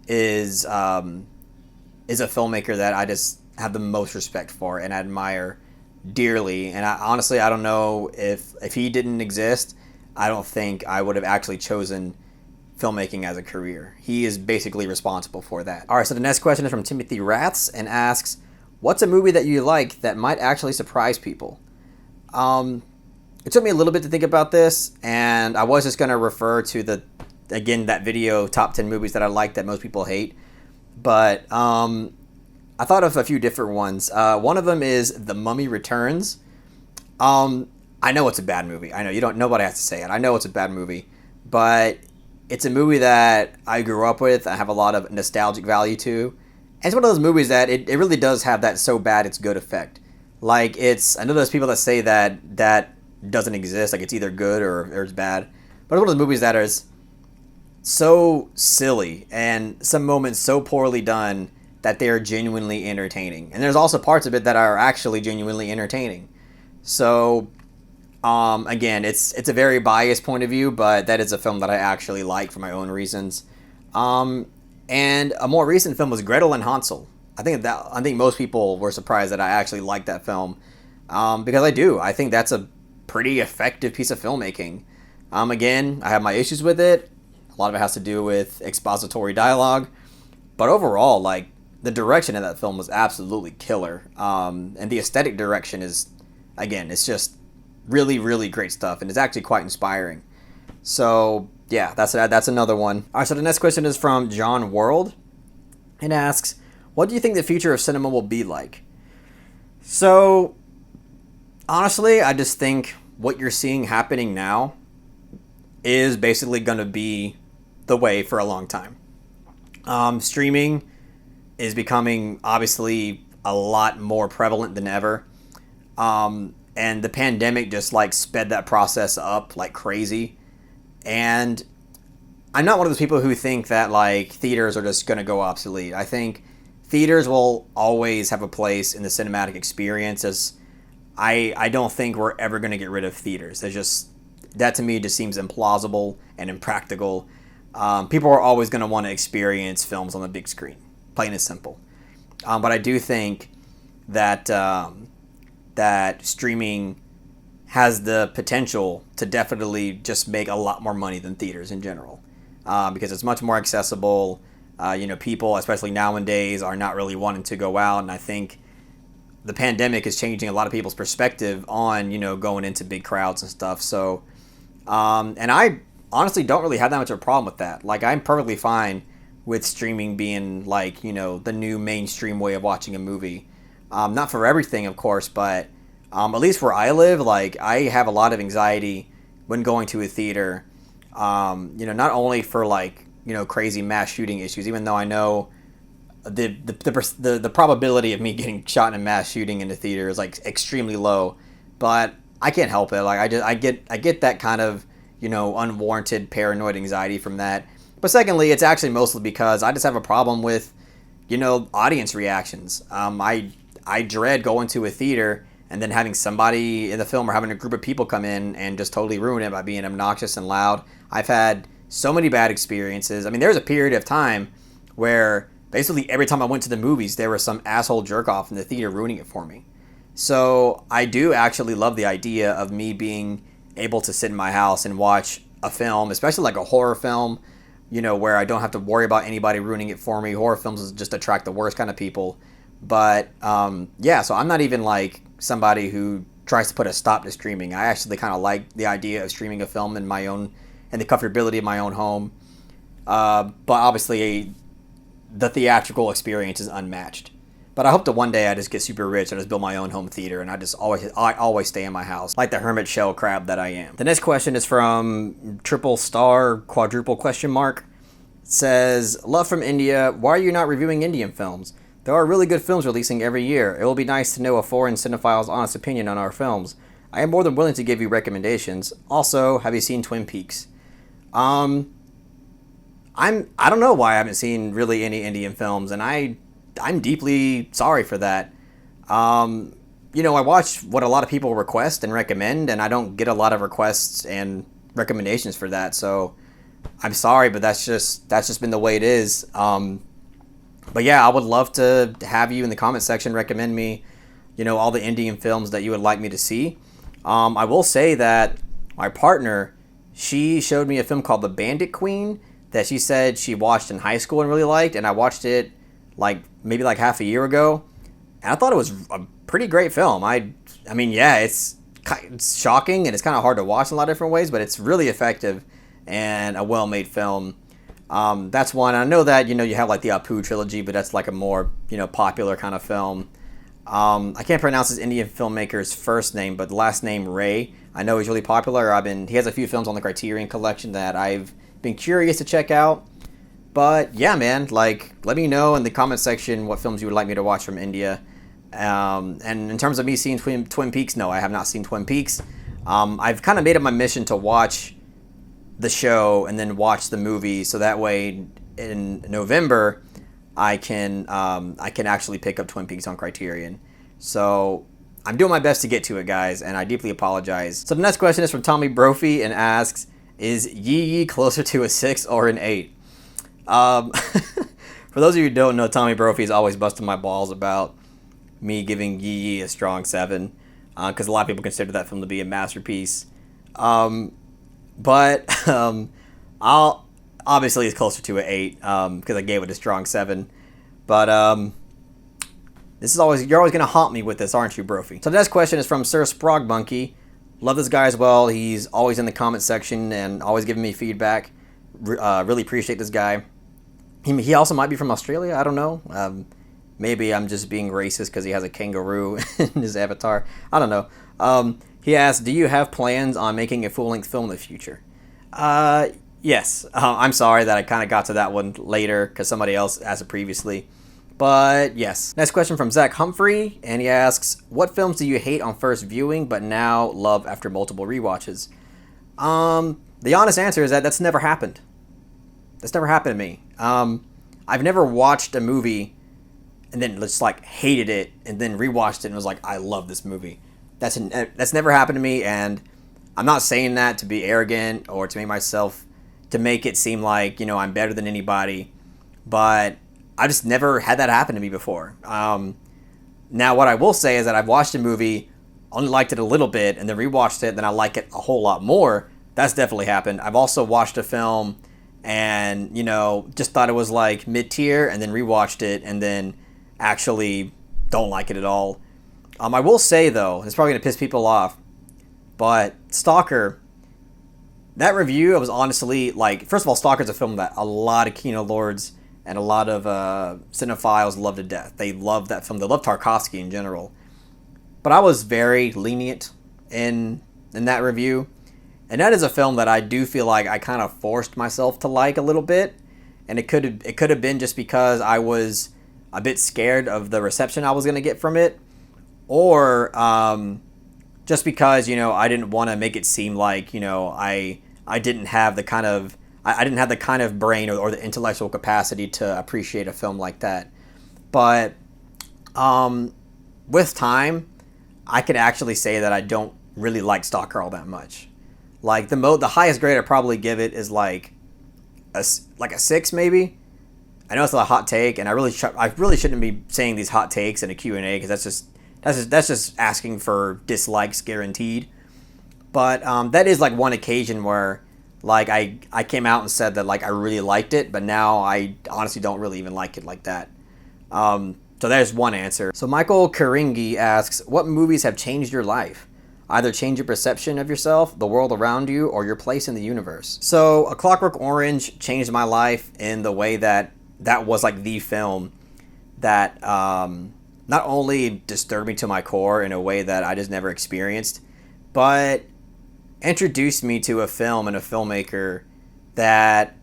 is a filmmaker that I just have the most respect for and admire dearly. And honestly, I don't know if he didn't exist, I don't think I would have actually chosen filmmaking as a career. He is basically responsible for that. All right, so the next question is from Timothy Raths and asks, what's a movie that you like that might actually surprise people? It took me a little bit to think about this, and I was just going to refer to that video, top 10 movies that I like that most people hate. But I thought of a few different ones. One of them is The Mummy Returns. I know it's a bad movie. I know nobody has to say it. I know it's a bad movie, but it's a movie that I grew up with. I have a lot of nostalgic value to. And it's one of those movies that it really does have that so bad it's good effect. Like, I know there's people that say that doesn't exist, like it's either good or it's bad. But it's one of those movies that is so silly and some moments so poorly done that they are genuinely entertaining. And there's also parts of it that are actually genuinely entertaining. So again, it's a very biased point of view, but that is a film that I actually like for my own reasons. And a more recent film was Gretel and Hansel. I think most people were surprised that I actually liked that film, because I do. I think that's a pretty effective piece of filmmaking. Again, I have my issues with it. A lot of it has to do with expository dialogue, but overall, like, the direction of that film was absolutely killer. And the aesthetic direction is, again, it's just really, really great stuff, and it's actually quite inspiring. So yeah, that's another one. All right, so the next question is from John World, and asks, what do you think the future of cinema will be like? So honestly, I just think what you're seeing happening now is basically going to be the way for a long time. Streaming is becoming obviously a lot more prevalent than ever. And the pandemic just like sped that process up like crazy. And I'm not one of those people who think that like theaters are just going to go obsolete. I think theaters will always have a place in the cinematic experience. As I don't think we're ever going to get rid of theaters. There's just that to me just seems implausible and impractical. People are always going to want to experience films on the big screen, plain and simple. But I do think that that streaming has the potential to definitely just make a lot more money than theaters in general, because it's much more accessible. People, especially nowadays, are not really wanting to go out, and I think the pandemic is changing a lot of people's perspective on going into big crowds and stuff. So, and I honestly don't really have that much of a problem with that. Like, I'm perfectly fine with streaming being like the new mainstream way of watching a movie. Not for everything, of course, but at least where I live, like I have a lot of anxiety when going to a theater. Not only for like crazy mass shooting issues, even though I know the probability of me getting shot in a mass shooting in the theater is like extremely low, but I can't help it. Like I get that kind of unwarranted paranoid anxiety from that. But secondly, it's actually mostly because I just have a problem with audience reactions. I dread going to a theater and then having somebody in the film or having a group of people come in and just totally ruin it by being obnoxious and loud. I've had so many bad experiences. I mean, there was a period of time where basically every time I went to the movies, there was some asshole jerk off in the theater ruining it for me. So I do actually love the idea of me being able to sit in my house and watch a film, especially like a horror film, where I don't have to worry about anybody ruining it for me. Horror films just attract the worst kind of people. But so I'm not even like somebody who tries to put a stop to streaming. I actually kind of like the idea of streaming a film in the comfortability of my own home. But obviously the theatrical experience is unmatched. But I hope that one day I just get super rich and just build my own home theater, and I always stay in my house like the hermit shell crab that I am. The next question is from triple star quadruple question mark. It says, love from India. Why are you not reviewing Indian films? There are really good films releasing every year. It will be nice to know a foreign cinephile's honest opinion on our films. I am more than willing to give you recommendations. Also, have you seen Twin Peaks? I don't know why I haven't seen really any Indian films, and I'm deeply sorry for that. I watch what a lot of people request and recommend, and I don't get a lot of requests and recommendations for that. So I'm sorry, but that's just been the way it is. But yeah, I would love to have you in the comment section recommend me, all the Indian films that you would like me to see. I will say that my partner, she showed me a film called The Bandit Queen that she said she watched in high school and really liked, and I watched it maybe half a year ago, and I thought it was a pretty great film. I mean, yeah, it's shocking and it's kind of hard to watch in a lot of different ways, but it's really effective and a well-made film. That's one. I know that you have the Apu trilogy, but that's a more popular kind of film. I can't pronounce this Indian filmmaker's first name, but the last name Ray, I know he's really popular. He has a few films on the Criterion Collection that I've been curious to check out. But yeah, man, let me know in the comment section what films you would like me to watch from India. And in terms of me seeing Twin Peaks, no, I have not seen Twin Peaks. I've kind of made it my mission to watch the show and then watch the movie, so that way in November I can actually pick up Twin Peaks on Criterion. So I'm doing my best to get to it, guys, and I deeply apologize. So the next question is from Tommy Brophy and asks, is Yee Yee closer to a 6 or an 8? For those of you who don't know, Tommy Brophy is always busting my balls about me giving Yee Yee a strong 7, because a lot of people consider that film to be a masterpiece. But I'll obviously it's closer to an 8 because I gave it a strong 7. But you're always gonna haunt me with this, aren't you, Brophy? So the next question is from Sir Sprogmonkey. Love this guy as well. He's always in the comment section and always giving me feedback. Really appreciate this guy. He also might be from Australia. I don't know. Maybe I'm just being racist because he has a kangaroo in his avatar. I don't know. He asked, do you have plans on making a full-length film in the future? Yes. I'm sorry that I kind of got to that one later because somebody else asked it previously. But yes. Next question from Zach Humphrey, and he asks, what films do you hate on first viewing but now love after multiple rewatches? The honest answer is that that's never happened. That's never happened to me. I've never watched a movie and then just like hated it and then rewatched it and was like, I love this movie. That's never happened to me, and I'm not saying that to be arrogant or to make it seem like, you know, I'm better than anybody, but I just never had that happen to me before. Now, what I will say is that I've watched a movie, only liked it a little bit, and then rewatched it, then I like it a whole lot more. That's definitely happened. I've also watched a film and, you know, just thought it was like mid-tier, and then rewatched it, and then actually don't like it at all. I will say, though, it's probably going to piss people off, but Stalker, that review, I was honestly, like, first of all, Stalker's a film that a lot of Kino Lords and a lot of cinephiles love to death. They love that film. They love Tarkovsky in general. But I was very lenient in that review. And that is a film that I do feel like I kind of forced myself to like a little bit. And it could have been just because I was a bit scared of the reception I was going to get from it. Or just because, you know, I didn't want to make it seem like, you know, I didn't have the kind of brain or the intellectual capacity to appreciate a film like that. But with time, I could actually say that I don't really like Stalker all that much. Like the highest grade I'd probably give it is like a 6 maybe. I know it's a hot take, and I really shouldn't be saying these hot takes in a Q&A, because that's just asking for dislikes guaranteed. But that is like one occasion where like I came out and said that like I really liked it, but now I honestly don't really even like it like that. So there's one answer. So Michael Karingi asks, what movies have changed your life? Either change your perception of yourself, the world around you, or your place in the universe. So A Clockwork Orange changed my life in the way that was like the film that not only disturbed me to my core in a way that I just never experienced, but introduced me to a film and a filmmaker that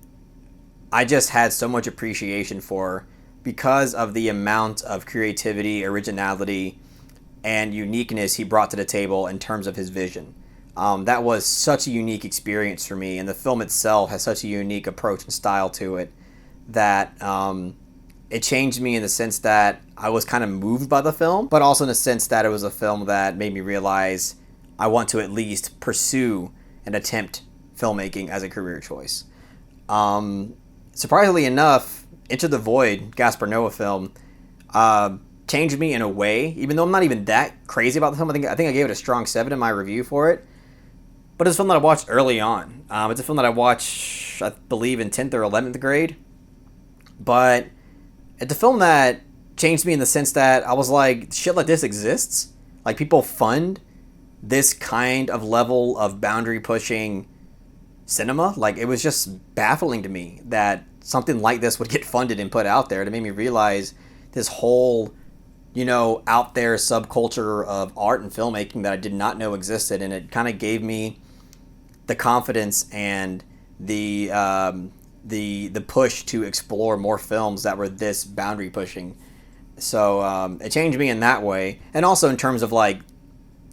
I just had so much appreciation for because of the amount of creativity, originality, and uniqueness he brought to the table in terms of his vision. That was such a unique experience for me, and the film itself has such a unique approach and style to it that it changed me in the sense that I was kind of moved by the film, but also in the sense that it was a film that made me realize I want to at least pursue and attempt filmmaking as a career choice. Surprisingly enough, Into the Void, Gaspar Noé film, changed me in a way, even though I'm not even that crazy about the film. I think I gave it a strong 7 in my review for it. But it's a film that I watched early on. It's a film that I watched, I believe, in 10th or 11th grade. But it's a film that changed me in the sense that I was like, shit like this exists. Like, people fund this kind of level of boundary pushing cinema. Like, it was just baffling to me that something like this would get funded and put out there. It made me realize this whole, you know, out there subculture of art and filmmaking that I did not know existed, and it kind of gave me the confidence and the push to explore more films that were this boundary pushing. So it changed me in that way, and also in terms of like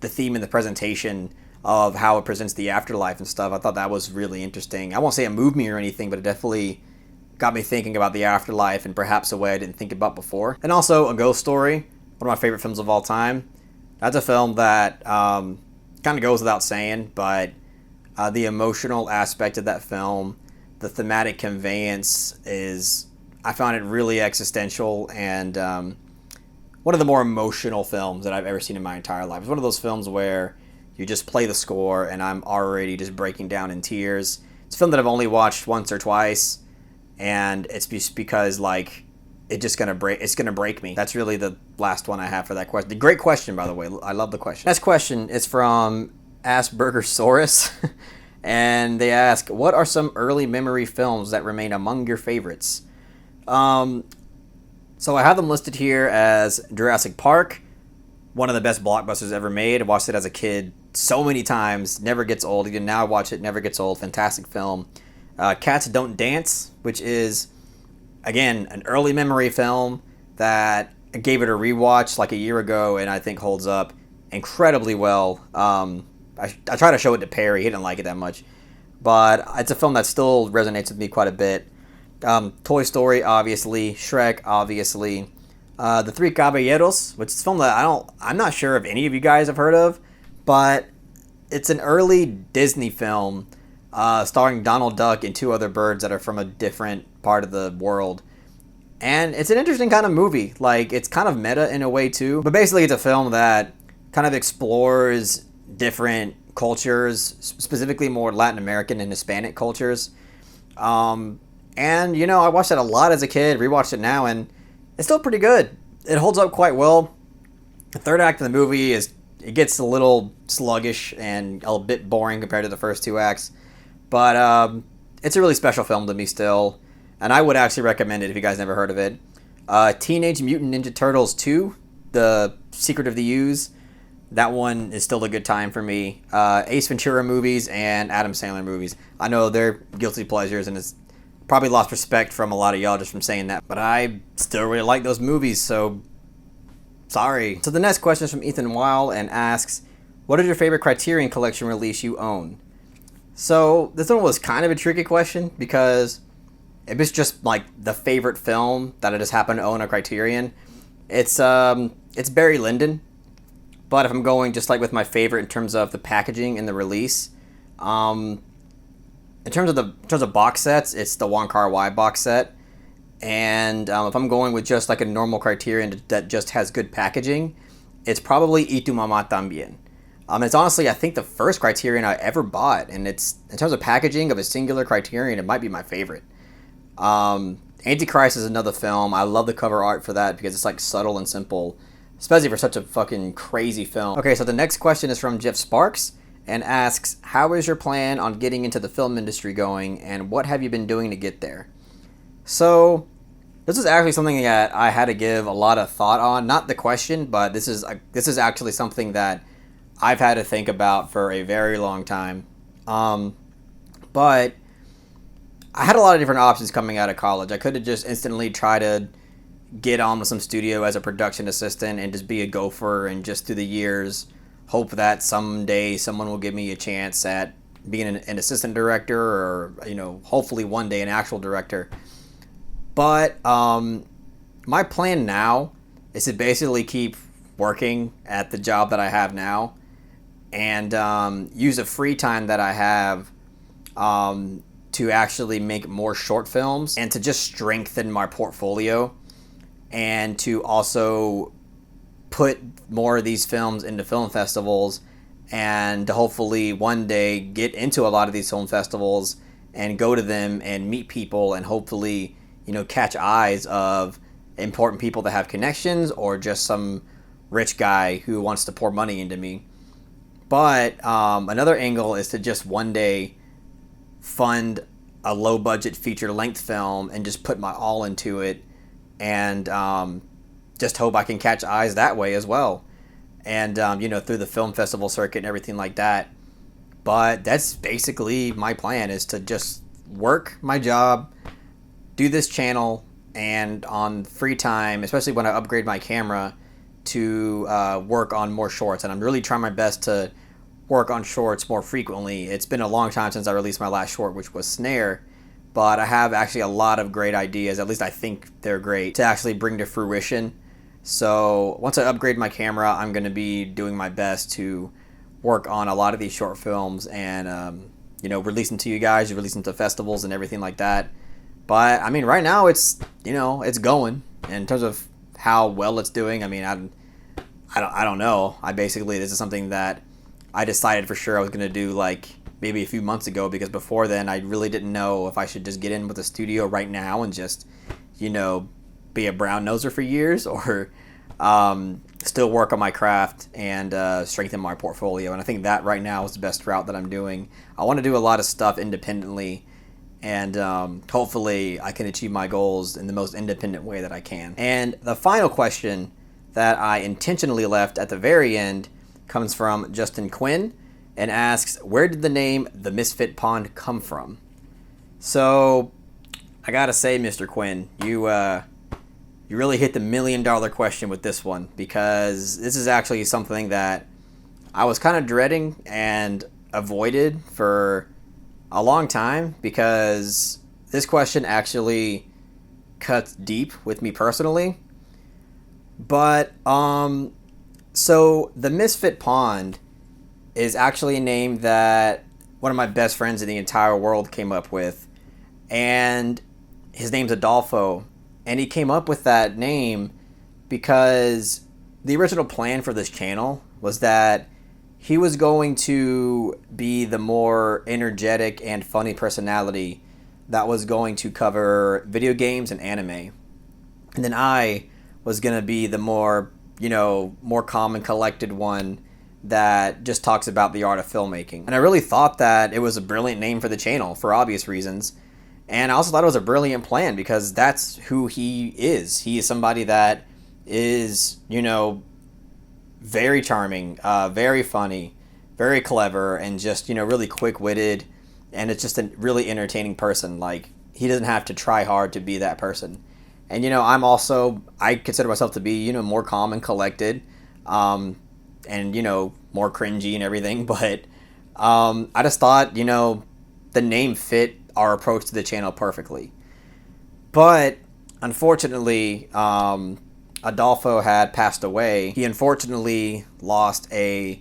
the theme and the presentation of how it presents the afterlife and stuff. I thought that was really interesting. I won't say it moved me or anything, but it definitely got me thinking about the afterlife in perhaps a way I didn't think about before. And also A Ghost Story, one of my favorite films of all time. That's a film that kind of goes without saying, but the emotional aspect of that film, the thematic conveyance I found it really existential, and one of the more emotional films that I've ever seen in my entire life. It's one of those films where you just play the score and I'm already just breaking down in tears. It's a film that I've only watched once or twice, and it's just because like it's gonna break me. That's really the last one I have for that question. Great question, by the way. I love the question. Next question is from Aspergersaurus, and they ask, what are some early memory films that remain among your favorites? So I have them listed here as Jurassic Park, one of the best blockbusters ever made. I watched it as a kid so many times, never gets old. Even now I watch it, never gets old. Fantastic film. Cats Don't Dance, which is, again, an early memory film that I gave it a rewatch like a year ago, and I think holds up incredibly well. I tried to show it to Perry. He didn't like it that much. But it's a film that still resonates with me quite a bit. Toy Story, obviously. Shrek, obviously. The Three Caballeros, which is a film that I'm not sure if any of you guys have heard of, but it's an early Disney film starring Donald Duck and two other birds that are from a different part of the world. And it's an interesting kind of movie. Like, it's kind of meta in a way too. But basically, it's a film that kind of explores different cultures, specifically more Latin American and Hispanic cultures. And, you know, I watched it a lot as a kid, rewatched it now, and it's still pretty good. It holds up quite well. The third act of the movie it gets a little sluggish and a bit boring compared to the first two acts. But it's a really special film to me still. And I would actually recommend it if you guys never heard of it. Teenage Mutant Ninja Turtles 2, The Secret of the Ooze. That one is still a good time for me. Ace Ventura movies and Adam Sandler movies. I know they're guilty pleasures, and it's probably lost respect from a lot of y'all just from saying that. But I still really like those movies, so sorry. So the next question is from Ethan Weil and asks, what is your favorite Criterion Collection release you own? So this one was kind of a tricky question because it was just like the favorite film that I just happen to own a Criterion. It's Barry Lyndon, but if I'm going just like with my favorite in terms of the packaging and the release, in terms of box sets, it's the Wong Kar-wai box set. And if I'm going with just like a normal Criterion that just has good packaging, it's probably Y Tu Mamá También. It's honestly, I think, the first Criterion I ever bought, and it's, in terms of packaging of a singular Criterion, it might be my favorite. Antichrist is another film. I love the cover art for that because it's like subtle and simple, especially for such a fucking crazy film. Okay, so the next question is from Jeff Sparks and asks, how is your plan on getting into the film industry going, and what have you been doing to get there? So this is actually something that I had to give a lot of thought on. Not the question, but this is actually something that I've had to think about for a very long time. But I had a lot of different options coming out of college. I could have just instantly tried to get on with some studio as a production assistant and just be a gopher and just through the years hope that someday someone will give me a chance at being an assistant director or, you know, hopefully one day an actual director. But my plan now is to basically keep working at the job that I have now and use the free time that I have to actually make more short films and to just strengthen my portfolio and to also put more of these films into film festivals and to hopefully one day get into a lot of these film festivals and go to them and meet people and hopefully, you know, catch eyes of important people that have connections or just some rich guy who wants to pour money into me. But another angle is to just one day fund a low-budget feature-length film and just put my all into it and just hope I can catch eyes that way as well. And, you know, through the film festival circuit and everything like that. But that's basically my plan, is to just work my job, do this channel, and on free time, especially when I upgrade my camera, to work on more shorts. And I'm really trying my best to work on shorts more frequently. It's been a long time since I released my last short, which was Snare, but I have actually a lot of great ideas, at least I think they're great, to actually bring to fruition. So once I upgrade my camera, I'm going to be doing my best to work on a lot of these short films and, you know, release them to you guys, release them to festivals and everything like that. But, I mean, right now it's, you know, it's going. In terms of how well it's doing, I mean, I don't know. This is something that I decided for sure I was going to do like maybe a few months ago, because before then I really didn't know if I should just get in with a studio right now and just, you know, be a brown noser for years or still work on my craft and strengthen my portfolio. And I think that right now is the best route that I'm doing. I want to do a lot of stuff independently and hopefully I can achieve my goals in the most independent way that I can. And the final question that I intentionally left at the very end comes from Justin Quinn and asks, where did the name The Misfit Pond come from? So I gotta say, Mr. Quinn, you really hit the $1 million question with this one, because this is actually something that I was kind of dreading and avoided for a long time, because this question actually cuts deep with me personally. But, so the Misfit Pond is actually a name that one of my best friends in the entire world came up with. And his name's Adolfo. And he came up with that name because the original plan for this channel was that he was going to be the more energetic and funny personality that was going to cover video games and anime. And then I was going to be the more, more calm and collected one that just talks about the art of filmmaking. And I really thought that it was a brilliant name for the channel for obvious reasons. And I also thought it was a brilliant plan because that's who he is. He is somebody that is, very charming, very funny, very clever, and just, really quick-witted. And it's just a really entertaining person. Like, he doesn't have to try hard to be that person. And, I consider myself to be, more calm and collected, and, more cringy and everything. But I just thought, the name fit our approach to the channel perfectly. But, unfortunately, Adolfo had passed away. He unfortunately lost a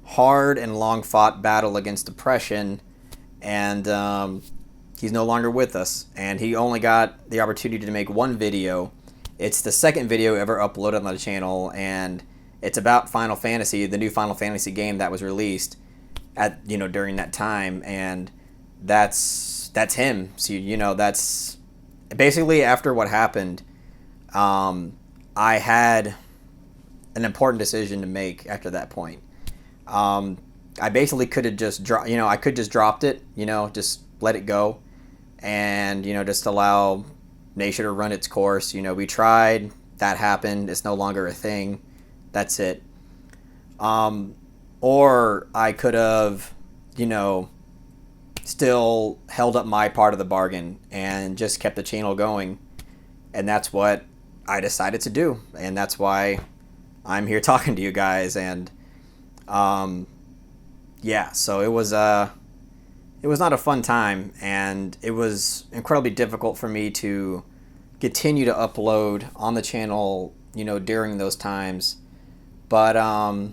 hard and long-fought battle against depression, and he's no longer with us. And he only got the opportunity to make one video. It's the second video ever uploaded on the channel, and it's about Final Fantasy, the new Final Fantasy game that was released at during that time, and that's him. So that's basically after what happened. I had an important decision to make after that point. I basically could have just I could just dropped it, just let it go, and just allow nature to run its course. We tried, that happened, it's no longer a thing, that's it. Or I could have still held up my part of the bargain and just kept the channel going, and that's what I decided to do, and that's why I'm here talking to you guys. And so it was not a fun time, and it was incredibly difficult for me to continue to upload on the channel during those times. But I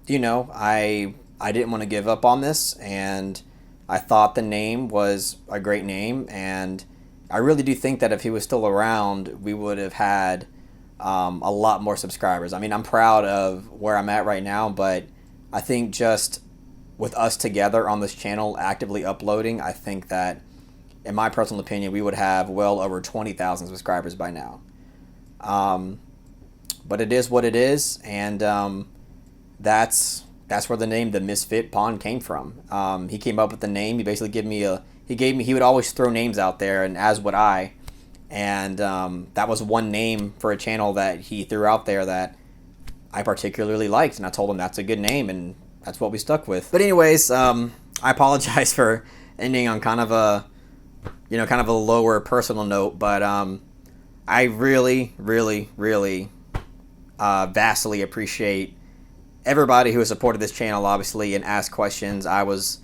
didn't want to give up on this, and I thought the name was a great name, and I really do think that if he was still around, we would have had a lot more subscribers. I mean, I'm proud of where I'm at right now, but I think just with us together on this channel actively uploading, I think that, in my personal opinion, we would have well over 20,000 subscribers by now. But it is what it is, and that's where the name The Misfit Pond came from. He came up with the name. He basically he would always throw names out there, and as would I. And that was one name for a channel that he threw out there that I particularly liked, and I told him that's a good name, and that's what we stuck with. But anyways, I apologize for ending on kind of a lower personal note, but I really, really, really vastly appreciate everybody who has supported this channel, obviously, and asked questions. I was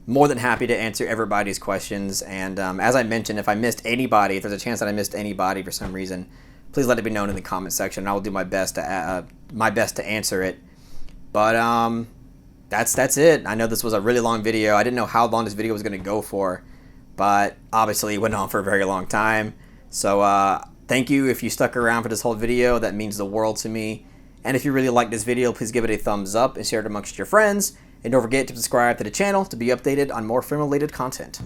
more than happy to answer everybody's questions, and as I mentioned, if I missed anybody, if there's a chance that I missed anybody for some reason, please let it be known in the comment section, and I will do my best to answer it. But that's it. I know this was a really long video. I didn't know how long this video was going to go for, but obviously it went on for a very long time. So thank you if you stuck around for this whole video. That means the world to me. And if you really like this video, please give it a thumbs up and share it amongst your friends. And don't forget to subscribe to the channel to be updated on more film-related content.